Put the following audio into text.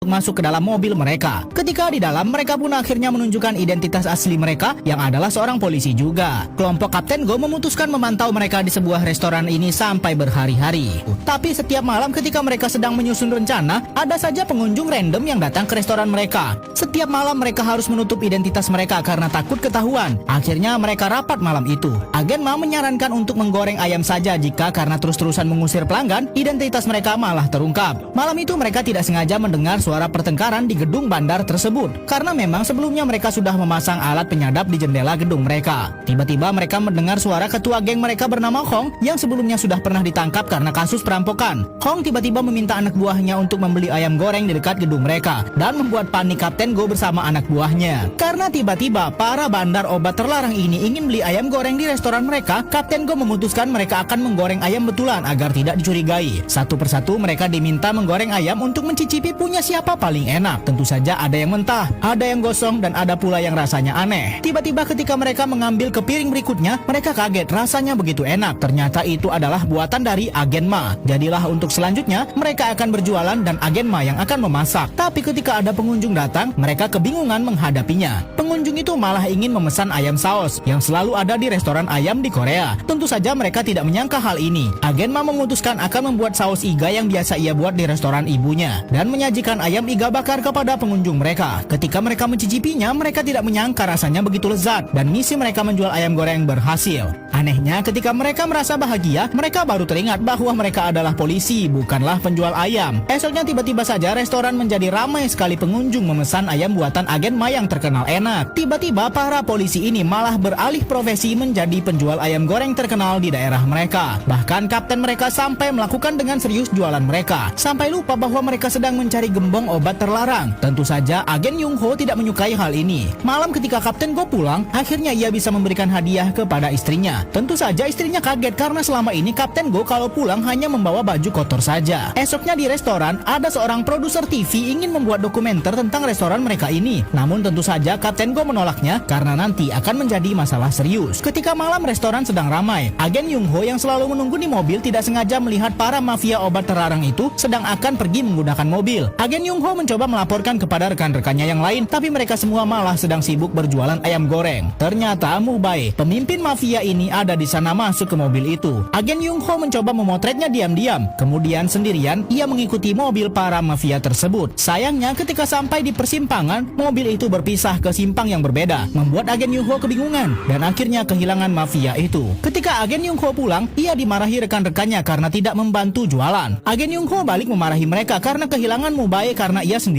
masuk ke dalam mobil mereka. Ketika di dalam, mereka pun akhirnya menunjukkan identitas asli mereka yang adalah seorang polisi juga. Kelompok Kapten Go memutuskan memantau mereka di sebuah restoran ini sampai berhari-hari. Tapi setiap malam ketika mereka sedang menyusun rencana, ada saja pengunjung random yang datang ke restoran mereka. Setiap malam mereka harus menutup identitas mereka karena takut ketahuan. Akhirnya mereka rapat malam itu. Agen Ma menyarankan untuk menggoreng ayam saja jika karena terus-terusan mengusir pelanggan, identitas mereka malah terungkap. Malam itu mereka tidak sengaja mendengar suara pertengkaran di gedung bandar tersebut karena memang sebelumnya mereka sudah memasang alat penyadap di jendela gedung mereka. Tiba-tiba mereka mendengar suara ketua geng mereka bernama Hong yang sebelumnya sudah pernah ditangkap karena kasus perampokan. Hong tiba-tiba meminta anak buahnya untuk membeli ayam goreng di dekat gedung mereka dan membuat panik Kapten Go bersama anak buahnya. Karena tiba-tiba para bandar obat terlarang ini ingin beli ayam goreng di restoran mereka, Kapten Go memutuskan mereka akan menggoreng ayam betulan agar tidak dicurigai. Satu persatu mereka diminta menggoreng ayam untuk mencicipi punya siapa paling enak. Tentu saja ada yang mentah, ada yang gosong, dan ada pula yang rasanya aneh. Tiba-tiba ketika mereka mengambil ke piring berikutnya, mereka kaget rasanya begitu enak. Ternyata itu adalah buatan dari Agen Ma. Jadilah untuk selanjutnya mereka akan berjualan dan Agen Ma yang akan memasak. Tapi ketika ada pengunjung datang, mereka kebingungan menghadapinya. Pengunjung itu malah ingin memesan ayam saus yang selalu ada di restoran ayam di Korea. Tentu saja mereka tidak menyangka hal ini. Agen Ma memutuskan akan membuat saus iga yang biasa ia buat di restoran ibunya dan menyajikan ayam iga bakar kepada pengunjung mereka. Ketika mereka mencicipinya, mereka tidak menyangka rasanya begitu lezat dan misi mereka menjual ayam goreng berhasil. Anehnya, ketika mereka merasa bahagia, mereka baru teringat bahwa mereka adalah polisi, bukanlah penjual ayam. Esoknya tiba-tiba saja restoran menjadi ramai sekali pengunjung memesan ayam buatan Agen Ma yang terkenal enak. Tiba-tiba para polisi ini malah beralih profesi menjadi penjual ayam goreng terkenal di daerah mereka. Bahkan kapten mereka sampai melakukan dengan serius jualan mereka, sampai lupa bahwa mereka sedang mencari gembong obat terlarang. Tentu saja Agen Yung Ho tidak menyukai hal ini. Malam ketika Kapten Go pulang, akhirnya ia bisa memberikan hadiah kepada istrinya. Tentu saja istrinya kaget karena selama ini Kapten Go kalau pulang hanya membawa baju kotor saja. Esoknya di restoran, ada seorang produser TV ingin membuat dokumenter tentang restoran mereka ini. Namun tentu saja Kapten Go menolaknya karena nanti akan menjadi masalah serius. Ketika malam restoran sedang ramai, Agen Yung Ho yang selalu menunggu di mobil tidak sengaja melihat para mafia obat terlarang itu sedang akan pergi menggunakan mobil. Agen Yung Ho mencoba melaporkan kepada rekan-rekannya yang lain, tapi mereka semua malah sedang sibuk berjualan ayam goreng. Ternyata Mu Bae, pemimpin mafia ini ada di sana masuk ke mobil itu. Agen Yung Ho mencoba memotretnya diam-diam. Kemudian sendirian ia mengikuti mobil para mafia tersebut. Sayangnya ketika sampai di persimpangan, mobil itu berpisah ke simpang yang berbeda, membuat Agen Yung Ho kebingungan dan akhirnya kehilangan mafia itu. Ketika Agen Yung Ho pulang, ia dimarahi rekan-rekannya karena tidak membantu jualan. Agen Yung Ho balik memarahi mereka karena kehilangan Mu Bae karena ia sendiri